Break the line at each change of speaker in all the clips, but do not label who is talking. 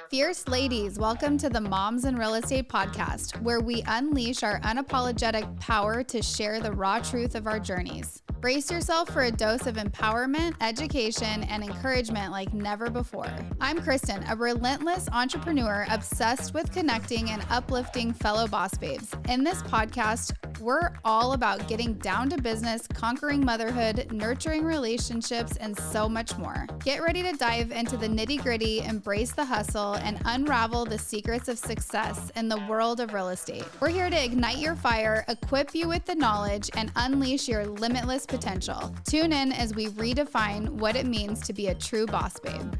Fierce ladies, welcome to the Moms in Real Estate podcast, where we unleash our unapologetic power to share the raw truth of our journeys. Brace yourself for a dose of empowerment, education, and encouragement like never before. I'm Kristen, a relentless entrepreneur obsessed with connecting and uplifting fellow boss babes. In this podcast, we're all about getting down to business, conquering motherhood, nurturing relationships, and so much more. Get ready to dive into the nitty-gritty, embrace the hustle, and unravel the secrets of success in the world of real estate. We're here to ignite your fire, equip you with the knowledge, and unleash your limitless potential. Tune in as we redefine what it means to be a true boss babe.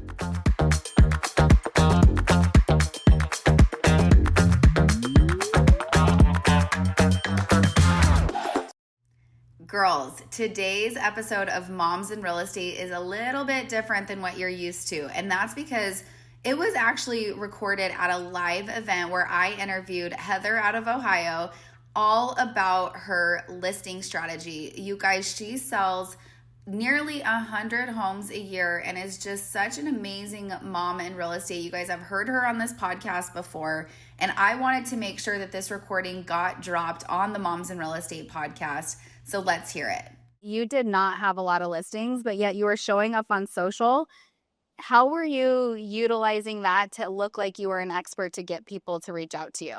Girls, today's episode of Moms in Real Estate is a little bit different than what you're used to, and that's because it was actually recorded at a live event where I interviewed Heather out of Ohio all about her listing strategy. You guys, she sells nearly 100 homes a year and is just such an amazing mom in real estate. You guys have heard her on this podcast before, and I wanted to make sure that this recording got dropped on the Moms in Real Estate podcast. So let's hear it. You did not have a lot of listings, but yet you were showing up on social. How were you utilizing that to look like you were an expert to get people to reach out to you?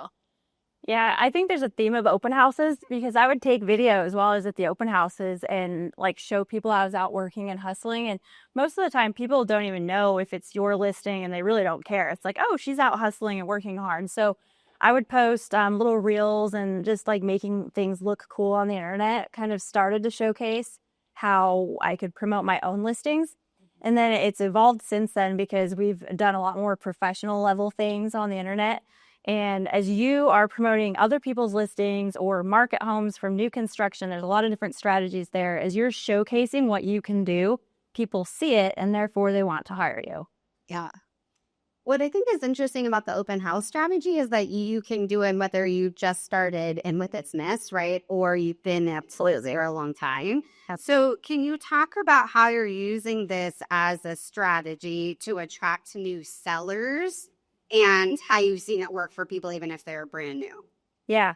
Yeah, I think there's a theme of open houses because I would take videos while I was at the open houses and like show people I was out working and hustling. And most of the time people don't even know if it's your listing and they really don't care. It's like, oh, she's out hustling and working hard. So I would post little reels and just like making things look cool on the internet, kind of started to showcase how I could promote my own listings. And then it's evolved since then because we've done a lot more professional level things on the internet. And as you are promoting other people's listings or market homes from new construction, there's a lot of different strategies there. As you're showcasing what you can do, people see it and therefore they want to hire you.
Yeah. What I think is interesting about the open house strategy is that you can do it whether you just started in with its nest, right? Or you've been absolutely for a long time. So can you talk about how you're using this as a strategy to attract new sellers and how you've seen it work for people even if they're brand new?
Yeah.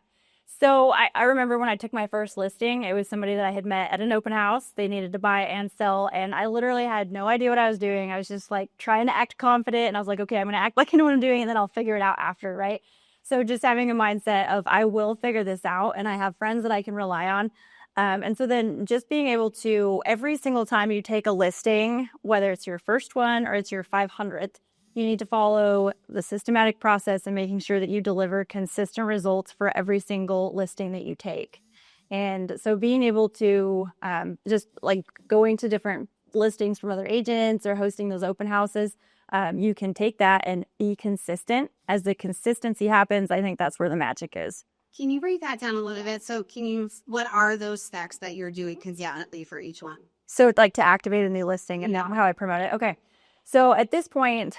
So I remember when I took my first listing, it was somebody that I had met at an open house. They needed to buy and sell, and I literally had no idea what I was doing. I was just like trying to act confident, and I was like, okay, I'm going to act like I know what I'm doing, and then I'll figure it out after, right? So just having a mindset of I will figure this out, and I have friends that I can rely on. And so then just being able to, every single time you take a listing, whether it's your first one or it's your 500th, you need to follow the systematic process and making sure that you deliver consistent results for every single listing that you take. And so being able to just like going to different listings from other agents or hosting those open houses, you can take that and be consistent. As the consistency happens, I think that's where the magic is.
Can you break that down a little bit? So what are those steps that you're doing consistently for each one?
So like to activate a new listing and now how I promote it. Okay. So at this point,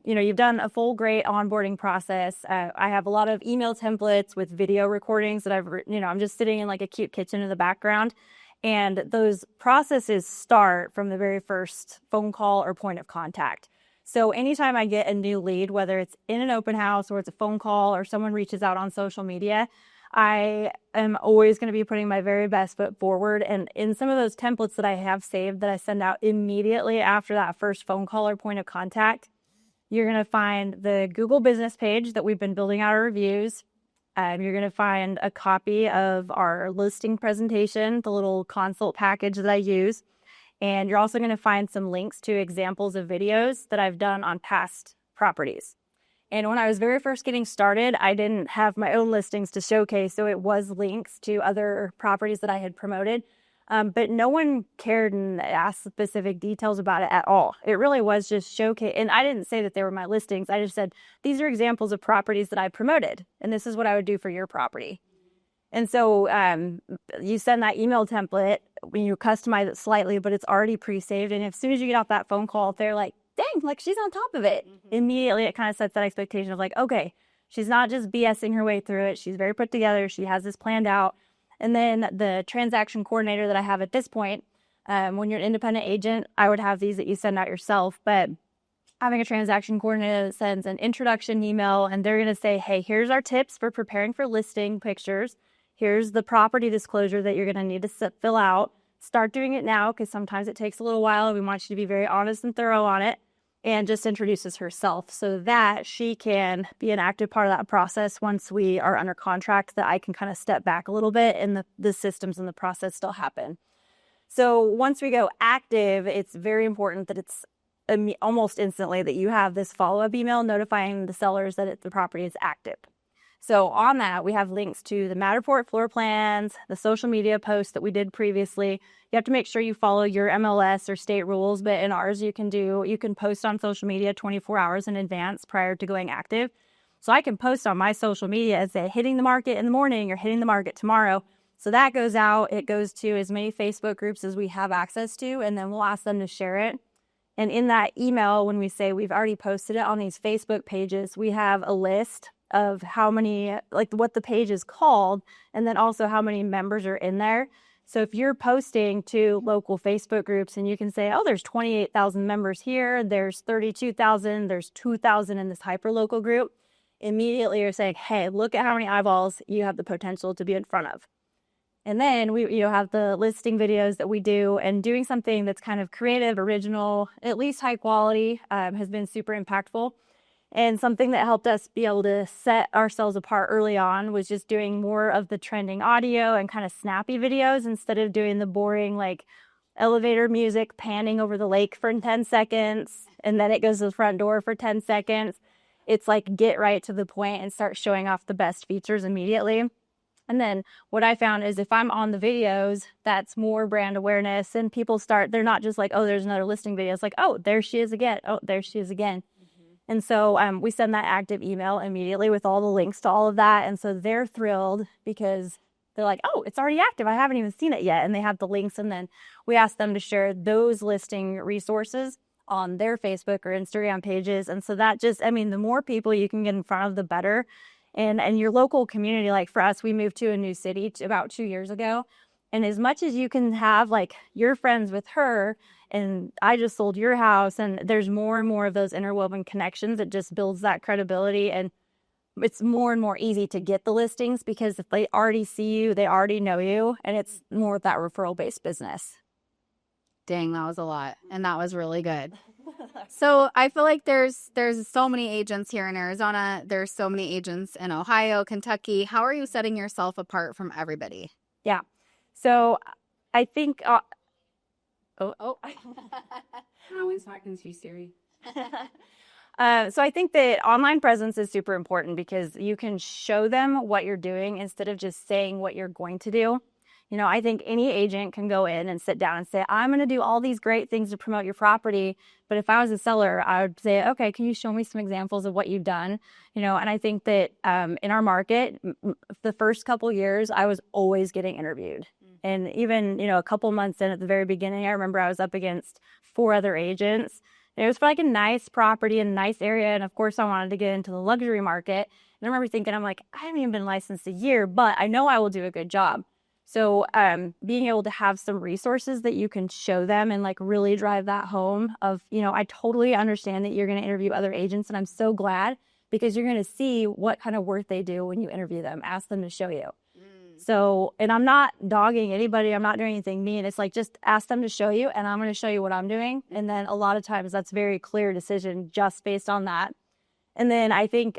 you've done a full great onboarding process. I have a lot of email templates with video recordings that I'm just sitting in like a cute kitchen in the background. And those processes start from the very first phone call or point of contact. So anytime I get a new lead, whether it's in an open house or it's a phone call or someone reaches out on social media, I am always going to be putting my very best foot forward. And in some of those templates that I have saved that I send out immediately after that first phone call or point of contact, you're going to find the Google business page that we've been building out our reviews. You're going to find a copy of our listing presentation, the little consult package that I use. And you're also going to find some links to examples of videos that I've done on past properties. And when I was very first getting started, I didn't have my own listings to showcase, so it was links to other properties that I had promoted. But no one cared and asked specific details about it at all. It really was just showcase. And I didn't say that they were my listings. I just said, these are examples of properties that I promoted, and this is what I would do for your property. And so you send that email template when you customize it slightly, but it's already pre-saved. And as soon as you get off that phone call, they're like, dang, like she's on top of it. Mm-hmm. Immediately, it kind of sets that expectation of like, okay, she's not just BSing her way through it. She's very put together. She has this planned out. And then the transaction coordinator that I have at this point, when you're an independent agent, I would have these that you send out yourself. But having a transaction coordinator that sends an introduction email, and they're going to say, hey, here's our tips for preparing for listing pictures. Here's the property disclosure that you're going to need to fill out. Start doing it now, because sometimes it takes a little while, and we want you to be very honest and thorough on it. And just introduces herself so that she can be an active part of that process once we are under contract, that I can kind of step back a little bit and the systems and the process still happen. So once we go active, it's very important that it's almost instantly that you have this follow-up email notifying the sellers that the property is active. So on that, we have links to the Matterport floor plans, the social media posts that we did previously. You have to make sure you follow your MLS or state rules, but in ours, you can post on social media 24 hours in advance prior to going active. So I can post on my social media and say, hitting the market in the morning or hitting the market tomorrow. So that goes out. It goes to as many Facebook groups as we have access to, and then we'll ask them to share it. And in that email, when we say we've already posted it on these Facebook pages, we have a list of how many, like what the page is called, and then also how many members are in there. So if you're posting to local Facebook groups and you can say, oh, there's 28,000 members here, there's 32,000, there's 2,000 in this hyperlocal group, immediately you're saying, hey, look at how many eyeballs you have the potential to be in front of. And then we have the listing videos that we do, and doing something that's kind of creative, original, at least high quality, has been super impactful. And something that helped us be able to set ourselves apart early on was just doing more of the trending audio and kind of snappy videos instead of doing the boring, like, elevator music panning over the lake for 10 seconds and then it goes to the front door for 10 seconds. It's like, get right to the point and start showing off the best features immediately. And then what I found is if I'm on the videos, that's more brand awareness, and people they're not just like, oh, there's another listing video. It's like, oh, there she is again. Oh, there she is again. And so we send that active email immediately with all the links to all of that. And so they're thrilled because they're like, oh, it's already active. I haven't even seen it yet. And they have the links. And then we ask them to share those listing resources on their Facebook or Instagram pages. And so that just, the more people you can get in front of, the better. And your local community, like for us, we moved to a new city about 2 years ago. And as much as you can have, like, you're friends with her and I just sold your house, and there's more and more of those interwoven connections, it just builds that credibility. And it's more and more easy to get the listings because if they already see you, they already know you, and it's more of that referral-based business.
Dang, that was a lot. And that was really good. So I feel like there's so many agents here in Arizona. There's so many agents in Ohio, Kentucky. How are you setting yourself apart from everybody?
Yeah. So I think...
I was talking to Siri.
So I think that online presence is super important because you can show them what you're doing instead of just saying what you're going to do. I think any agent can go in and sit down and say, I'm going to do all these great things to promote your property. But if I was a seller, I would say, okay, can you show me some examples of what you've done? And I think that in our market, the first couple years, I was always getting interviewed. And even, a couple months in at the very beginning, I remember I was up against 4 other agents. And it was for like a nice property in a nice area. And of course, I wanted to get into the luxury market. And I remember thinking, I'm like, I haven't even been licensed a year, but I know I will do a good job. So being able to have some resources that you can show them and like really drive that home of, I totally understand that you're going to interview other agents. And I'm so glad because you're going to see what kind of work they do when you interview them. Ask them to show you. So, and I'm not dogging anybody. I'm not doing anything mean. It's like, just ask them to show you and I'm going to show you what I'm doing. And then a lot of times that's very clear decision just based on that. And then I think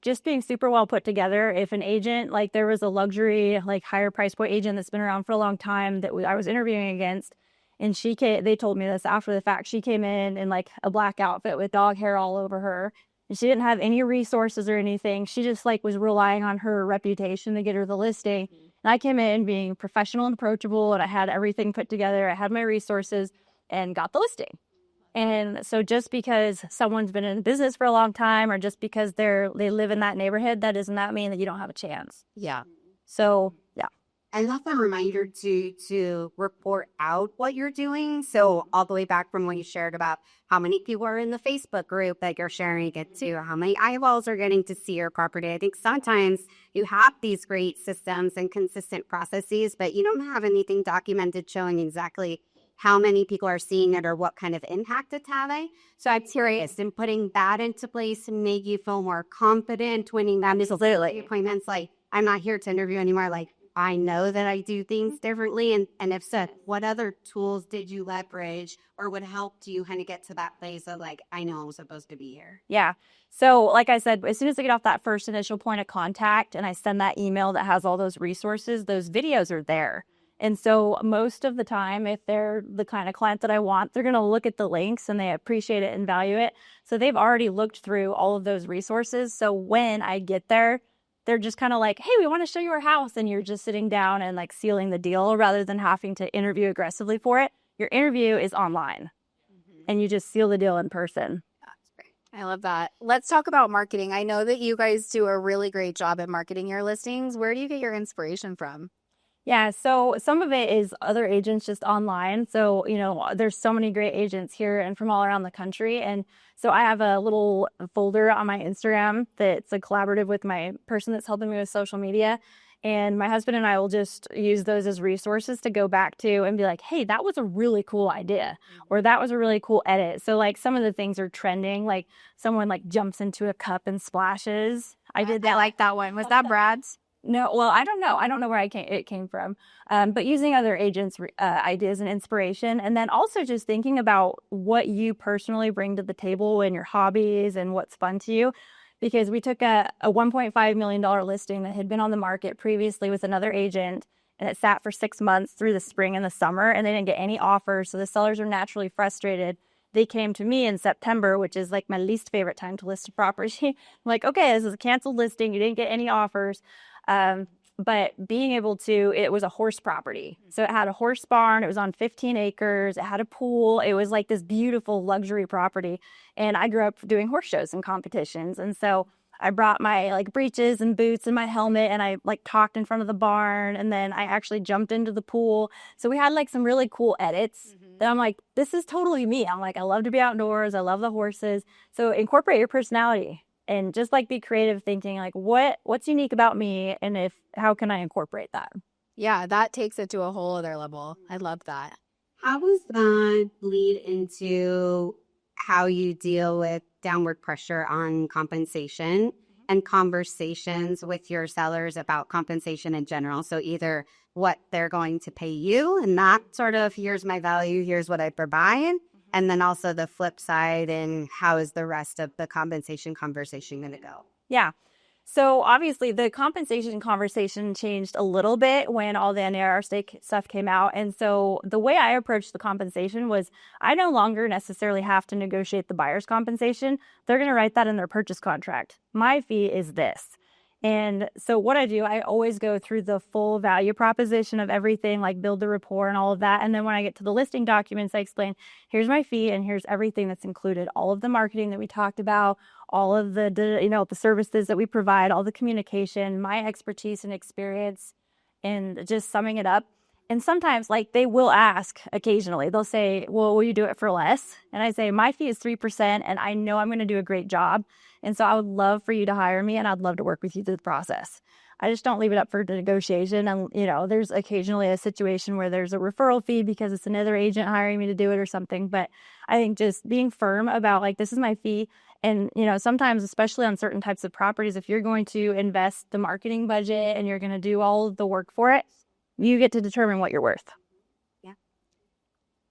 just being super well put together. If an agent, like there was a luxury, like higher price point agent that's been around for a long time that I was interviewing against, and they told me this after the fact. She came in like a black outfit with dog hair all over her, and she didn't have any resources or anything. She just like was relying on her reputation to get her the listing. And I came in being professional and approachable, and I had everything put together. I had my resources and got the listing. And so just because someone's been in business for a long time or just because they live in that neighborhood, that does not mean that you don't have a chance.
Yeah.
So, yeah.
I love the reminder to report out what you're doing. So all the way back from what you shared about how many people are in the Facebook group that you're sharing it to, how many eyeballs are getting to see your property. I think sometimes you have these great systems and consistent processes, but you don't have anything documented showing exactly how many people are seeing it or what kind of impact it's having. So I'm curious, and putting that into place to make you feel more confident, winning them appointments. Like, I'm not here to interview anymore. Like, I know that I do things differently. And if so, what other tools did you leverage or would help you kind of get to that place of like, I know I'm supposed to be here?
Yeah. So like I said, as soon as I get off that first initial point of contact and I send that email that has all those resources, those videos are there. And so most of the time, if they're the kind of client that I want, they're going to look at the links and they appreciate it and value it. So they've already looked through all of those resources. So when I get there, they're just kind of like, hey, we want to show you our house. And you're just sitting down and like sealing the deal rather than having to interview aggressively for it. Your interview is online and you just seal the deal in person.
I love that. Let's talk about marketing. I know that you guys do a really great job at marketing your listings. Where do you get your inspiration from?
Yeah, so some of it is other agents just online. So, there's so many great agents here and from all around the country. And so I have a little folder on my Instagram that's a collaborative with my person that's helping me with social media. And my husband and I will just use those as resources to go back to and be like, hey, that was a really cool idea, or that was a really cool edit. So like some of the things are trending, like someone like jumps into a cup and splashes. I did that.
I like that one. Was that Brad's?
No, well, I don't know. I don't know where it came from. But using other agents' ideas and inspiration, and then also just thinking about what you personally bring to the table and your hobbies and what's fun to you. Because we took a $1.5 million listing that had been on the market previously with another agent, and it sat for 6 months through the spring and the summer, and they didn't get any offers. So the sellers are naturally frustrated. They came to me in September, which is like my least favorite time to list a property. I'm like, okay, this is a canceled listing. You didn't get any offers. But being able to, it was a horse property. So it had a horse barn. It was on 15 acres. It had a pool. It was like this beautiful luxury property. And I grew up doing horse shows and competitions. And so I brought my like breeches and boots and my helmet and I like talked in front of the barn. And then I actually jumped into the pool. So we had like some really cool edits that I'm like, this is totally me. I'm like, I love to be outdoors. I love the horses. So incorporate your personality. And just like be creative thinking like what's unique about me and how can I incorporate that?
Yeah, that takes it to a whole other level. I love that.
How does that lead into how you deal with downward pressure on compensation and conversations with your sellers about compensation in general? So either what they're going to pay you and that sort of here's my value, here's what I provide. And then also the flip side and how is the rest of the compensation conversation going to go?
Yeah. So obviously the compensation conversation changed a little bit when all the NAR stuff came out. And so the way I approached the compensation was I no longer necessarily have to negotiate the buyer's compensation. They're going to write that in their purchase contract. My fee is this. And so what I do, I always go through the full value proposition of everything, like build the rapport and all of that. And then when I get to the listing documents, I explain, here's my fee and here's everything that's included. All of the marketing that we talked about, all of the services that we provide, all the communication, my expertise and experience, and just summing it up. And sometimes like they will ask occasionally, they'll say, well, will you do it for less? And I say, my fee is 3% and I know I'm going to do a great job. And so I would love for you to hire me and I'd love to work with you through the process. I just don't leave it up for negotiation. And, there's occasionally a situation where there's a referral fee because it's another agent hiring me to do it or something. But I think just being firm about like, this is my fee. And, sometimes, especially on certain types of properties, if you're going to invest the marketing budget and you're going to do all of the work for it, you get to determine what you're worth.
Yeah.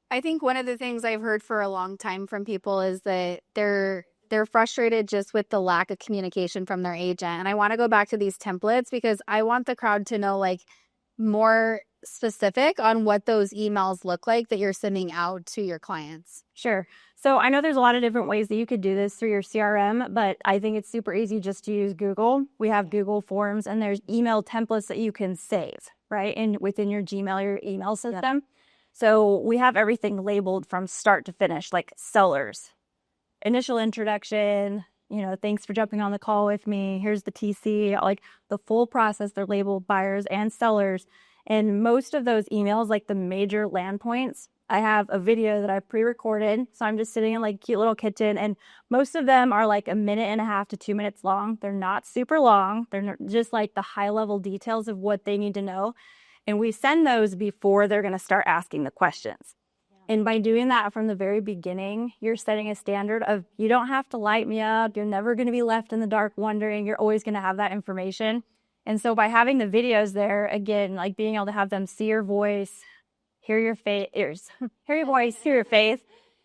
I think one of the things I've heard for a long time from people is that they're frustrated just with the lack of communication from their agent. And I want to go back to these templates because I want the crowd to know like more specific on what those emails look like that you're sending out to your clients.
Sure. So I know there's a lot of different ways that you could do this through your CRM, but I think it's super easy just to use Google. We have Google Forms and there's email templates that you can save, right? And within your Gmail, your email system. So we have everything labeled from start to finish, like sellers, initial introduction, thanks for jumping on the call with me. Here's the TC, like the full process. They're labeled buyers and sellers. And most of those emails, like the major land points, I have a video that I've pre-recorded. So I'm just sitting in like a cute little kitchen and most of them are like 1.5 minutes to 2 minutes long. They're not super long. They're just like the high level details of what they need to know. And we send those before they're going to start asking the questions. And by doing that from the very beginning, you're setting a standard of you don't have to light me up. You're never going to be left in the dark wondering. You're always going to have that information. And so by having the videos there, again, like being able to have them see your voice, hear your face, hear your voice, hear your face,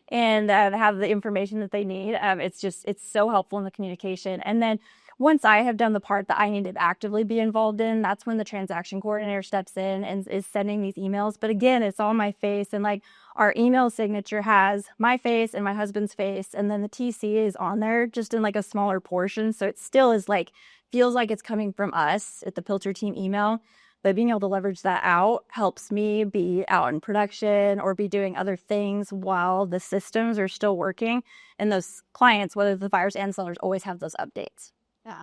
and have the information that they need. It's so helpful in the communication. And then once I have done the part that I need to actively be involved in, that's when the transaction coordinator steps in and is sending these emails. But again, it's all my face, and like our email signature has my face and my husband's face, and then the TC is on there just in like a smaller portion. So it still is like, feels like it's coming from us at the Pilcher team email. But being able to leverage that out helps me be out in production or be doing other things while the systems are still working. And those clients, whether the buyers and sellers, always have those updates.
Yeah,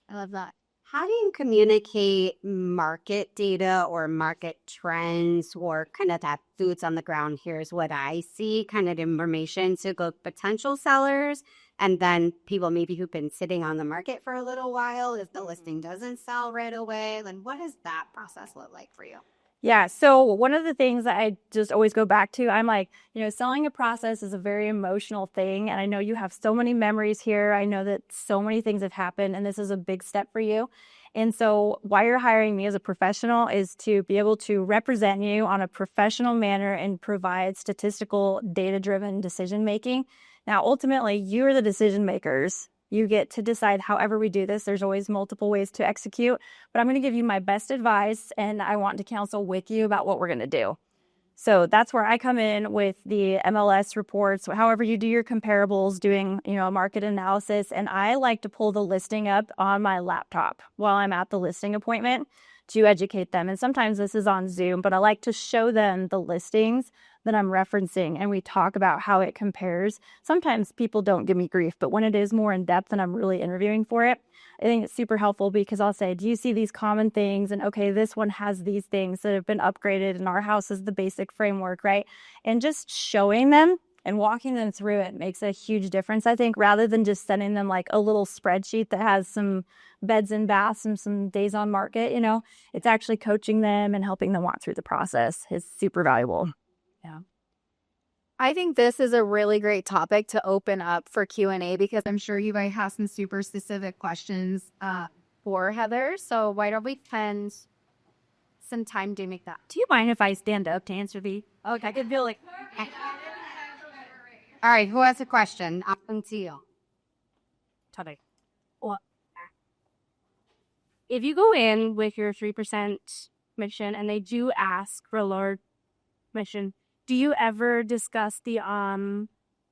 I love that. How do you communicate market data or market trends or kind of that boots on the ground, here's what I see kind of information to go potential sellers and then people maybe who've been sitting on the market for a little while if the listing doesn't sell right away? Then what does that process look like for you?
Yeah. So one of the things that I just always go back to, I'm like, selling a process is a very emotional thing. And I know you have so many memories here. I know that so many things have happened and this is a big step for you. And so why you're hiring me as a professional is to be able to represent you on a professional manner and provide statistical, data-driven decision-making. Now, ultimately, you are the decision makers. You get to decide however we do this. There's always multiple ways to execute, but I'm going to give you my best advice and I want to counsel with you about what we're going to do. So that's where I come in with the MLS reports, however you do your comparables, doing, a market analysis. And I like to pull the listing up on my laptop while I'm at the listing appointment to educate them. And sometimes this is on Zoom, but I like to show them the listings that I'm referencing and we talk about how it compares. Sometimes people don't give me grief, but when it is more in depth and I'm really interviewing for it, I think it's super helpful because I'll say, do you see these common things? And okay, this one has these things that have been upgraded and our house is the basic framework, right? And just showing them and walking them through it makes a huge difference, I think, rather than just sending them like a little spreadsheet that has some beds and baths and some days on market, it's actually coaching them and helping them walk through the process is super valuable. Yeah.
I think this is a really great topic to open up for Q&A because I'm sure you might have some super specific questions for Heather. So why don't we spend some time to make that?
Do you mind if I stand up to answer the? Okay, I can feel like.
All right, who has a question? On to you.
Today. Well, if you go in with your 3% mission and they do ask for a lower mission, do you ever discuss the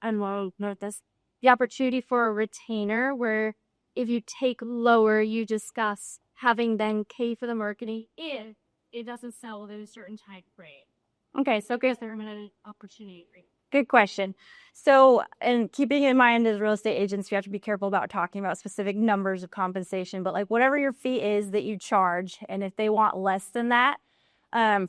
the opportunity for a retainer where if you take lower, you discuss having them pay for the marketing if it doesn't sell within a certain time frame?
Okay, so
Is there an opportunity?
good question. So, and keeping in mind as real estate agents, you have to be careful about talking about specific numbers of compensation, but like whatever your fee is that you charge, and if they want less than that,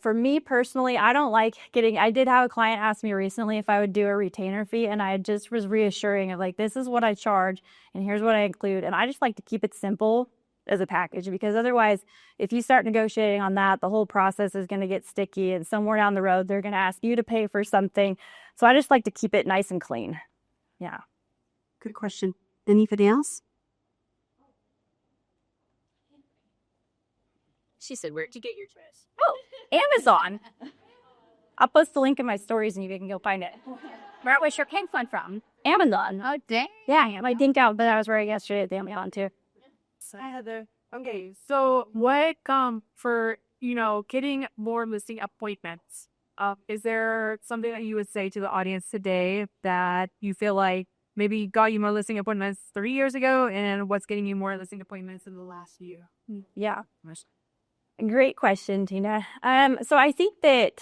for me personally, I don't like I did have a client ask me recently if I would do a retainer fee, and I just was reassuring of like, this is what I charge and here's what I include. And I just like to keep it simple as a package because otherwise, if you start negotiating on that, the whole process is going to get sticky and somewhere down the road, they're going to ask you to pay for something. So I just like to keep it nice and clean. Yeah.
Good question. Anybody else?
She said, where'd you get your dress?
Oh, Amazon. I'll post the link in my stories and you can go find it.
Where was your pink one from?
Amazon.
Oh, dang.
Yeah, I think out, but I was wearing yesterday at the Amazon too.
Hi, Heather. Okay, so what for getting more listing appointments? Is there something that you would say to the audience today that you feel like maybe got you more listing appointments 3 years ago, and what's getting you more listing appointments in the last year?
Yeah. Great question, Tina. So I think that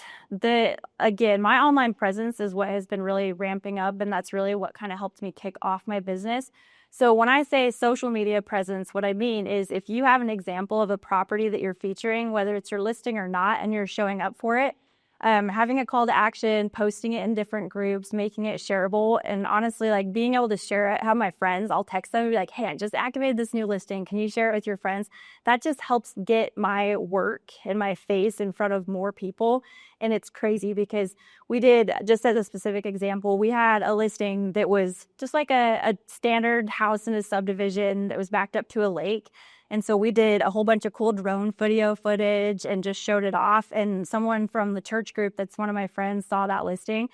again, my online presence is what has been really ramping up, and that's really what kind of helped me kick off my business. So when I say social media presence, what I mean is if you have an example of a property that you're featuring, whether it's your listing or not, and you're showing up for it, having a call to action, posting it in different groups, making it shareable, and honestly, like being able to share it, have my friends, I'll text them and be like, hey, I just activated this new listing. Can you share it with your friends? That just helps get my work and my face in front of more people. And it's crazy because we did, just as a specific example, we had a listing that was just like a standard house in a subdivision that was backed up to a lake. And so we did a whole bunch of cool drone video footage and just showed it off. And someone from the church group that's one of my friends saw that listing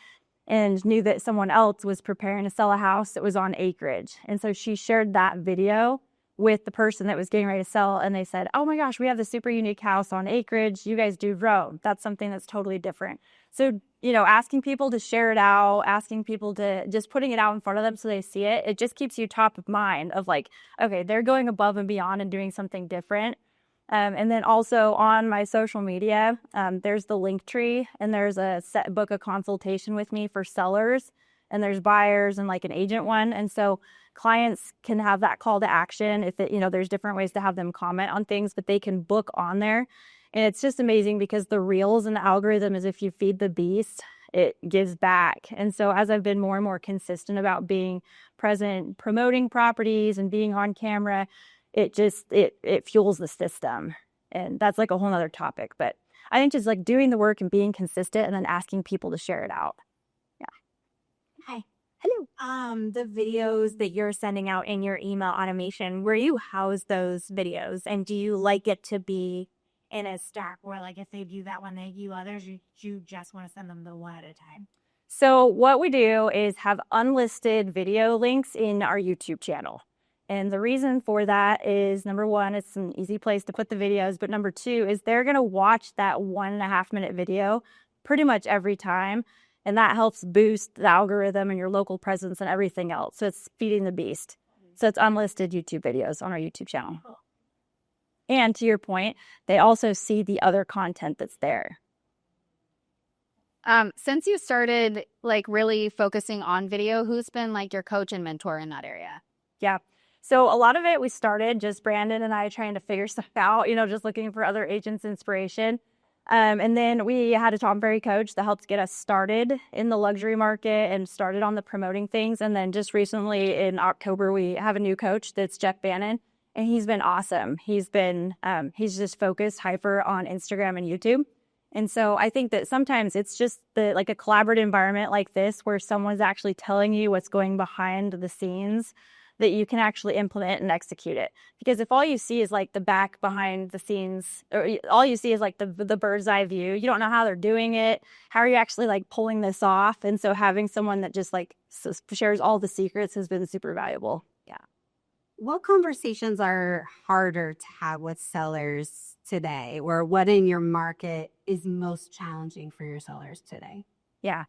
and knew that someone else was preparing to sell a house that was on acreage. And so she shared that video with the person that was getting ready to sell. And they said, oh my gosh, we have this super unique house on acreage. You guys do drone. That's something that's totally different. So, you know, asking people to share it out, asking people to just putting it out in front of them so they see it, it just keeps you top of mind of like, okay, they're going above and beyond and doing something different. And then also on my social media, there's the link tree and there's a book a consultation with me for sellers and there's buyers and like an agent one. And so clients can have that call to action if it, you know, there's different ways to have them comment on things, but they can book on there. And it's just amazing because the reels and the algorithm is if you feed the beast, it gives back. And so as I've been more and more consistent about being present, promoting properties and being on camera, it just, it fuels the system. And that's like a whole nother topic. But I think just like doing the work and being consistent and then asking people to share it out. Yeah.
Hi. Hello. The videos that you're sending out in your email automation, where you house those videos, and do you like it to be in a stack where, like, if they view that one, they view others, you just want to send them the one at a time?
So what we do is have unlisted video links in our YouTube channel. And the reason for that is, number one, it's an easy place to put the videos. But number two is they're going to watch that 1.5 minute video pretty much every time. And that helps boost the algorithm and your local presence and everything else. So it's feeding the beast. So it's unlisted YouTube videos on our YouTube channel. And to your point, they also see the other content that's there.
Since you started like really focusing on video, who's been like your coach and mentor in that area?
Yeah. So a lot of it, we started just Brandon and I trying to figure stuff out, you know, just looking for other agents' inspiration. And then we had a Tom Ferry coach that helped get us started in the luxury market and started on the promoting things. And then just recently in October, we have a new coach that's Jeff Bannon. And he's been awesome. He's just focused hyper on Instagram and YouTube. And so I think that sometimes it's just like a collaborative environment like this where someone's actually telling you what's going behind the scenes that you can actually implement and execute it. Because if all you see is like the back behind the scenes, or all you see is like the bird's eye view, you don't know how they're doing it. How are you actually like pulling this off? And so having someone that just like shares all the secrets has been super valuable. Yeah.
What conversations are harder to have with sellers today, or what in your market is most challenging for your sellers today?
Yeah.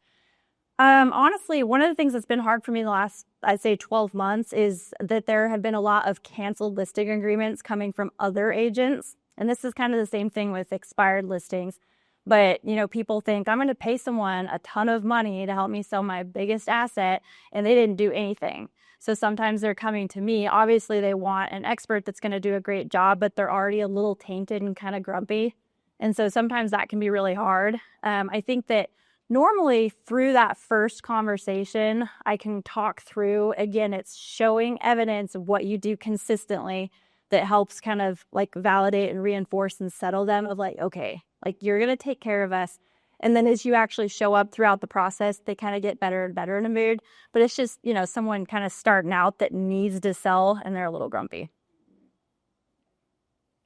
Honestly, one of the things that's been hard for me in the last, I'd say 12 months is that there have been a lot of canceled listing agreements coming from other agents. And this is kind of the same thing with expired listings. But, you know, people think I'm going to pay someone a ton of money to help me sell my biggest asset, and they didn't do anything. So sometimes they're coming to me. Obviously, they want an expert that's going to do a great job, but they're already a little tainted and kind of grumpy. And so sometimes that can be really hard. I think that normally through that first conversation, I can talk through, again, it's showing evidence of what you do consistently that helps kind of like validate and reinforce and settle them of like, okay, like you're going to take care of us. And then as you actually show up throughout the process, they kind of get better and better in a mood. But it's just, you know, someone kind of starting out that needs to sell and they're a little grumpy.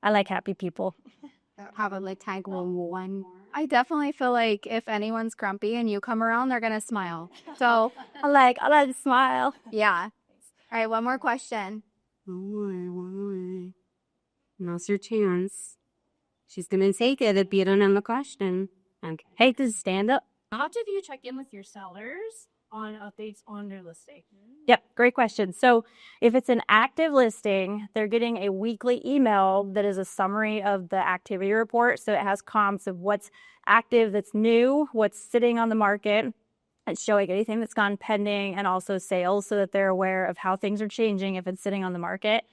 I like happy people.
Probably tag one more.
I definitely feel like if anyone's grumpy and you come around, they're going to smile. So
I like to smile.
yeah. All right, one more question.
One more. Now's your chance. She's going to take it if you don't have the question. Okay.
Hey, to stand up.
How do you check in with your sellers on updates on their listing?
Yep, great question. So if it's an active listing, they're getting a weekly email that is a summary of the activity report. So it has comps of what's active, that's new, what's sitting on the market. It's showing anything that's gone pending and also sales so that they're aware of how things are changing if it's sitting on the market.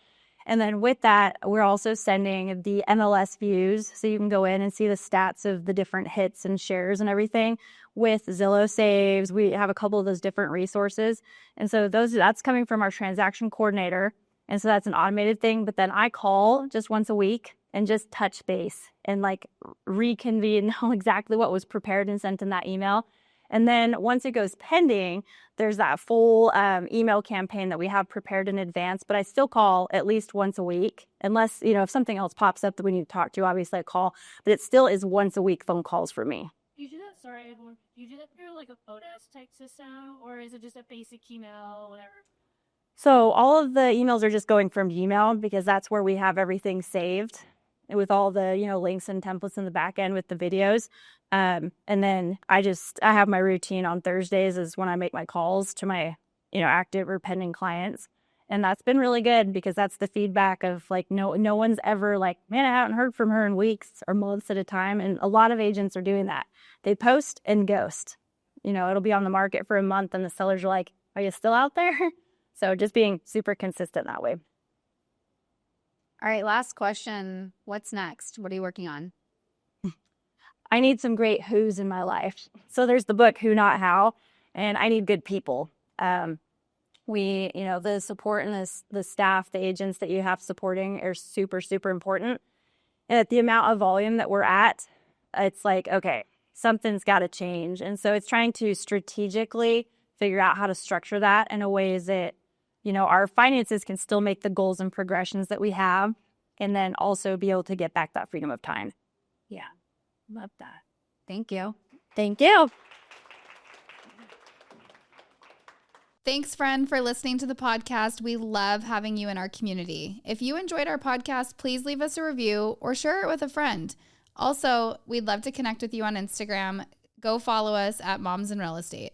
And then with that, we're also sending the MLS views. So you can go in and see the stats of the different hits and shares and everything with Zillow saves. We have a couple of those different resources. And so that's coming from our transaction coordinator. And so that's an automated thing. But then I call just once a week and just touch base and like reconvene exactly what was prepared and sent in that email. And then once it goes pending, there's that full email campaign that we have prepared in advance. But I still call at least once a week, unless, if something else pops up that we need to talk to, obviously I call. But it still is once a week phone calls for me.
Do you do that? Sorry, Edward. Do you do that through like a photos type system, or is it just a basic email, whatever?
So all of the emails are just going from Gmail because that's where we have everything saved with all the, links and templates in the back end with the videos. And then I have my routine on Thursdays is when I make my calls to my, active or pending clients. And that's been really good because that's the feedback of like, no one's ever like, man, I haven't heard from her in weeks or months at a time. And a lot of agents are doing that. They post and ghost. It'll be on the market for a month and the sellers are like, are you still out there? So just being super consistent that way.
All right, last question. What's next? What are you working on?
I need some great who's in my life. So there's the book, Who Not How, and I need good people. The support and the staff, the agents that you have supporting are super, super important. And at the amount of volume that we're at, it's like, okay, something's got to change. And so it's trying to strategically figure out how to structure that in a way that, our finances can still make the goals and progressions that we have, and then also be able to get back that freedom of time.
Yeah. Love that. Thank you.
Thank you.
Thanks, friend, for listening to the podcast. We love having you in our community. If you enjoyed our podcast, please leave us a review or share it with a friend. Also, we'd love to connect with you on Instagram. Go follow us at Moms in Real Estate.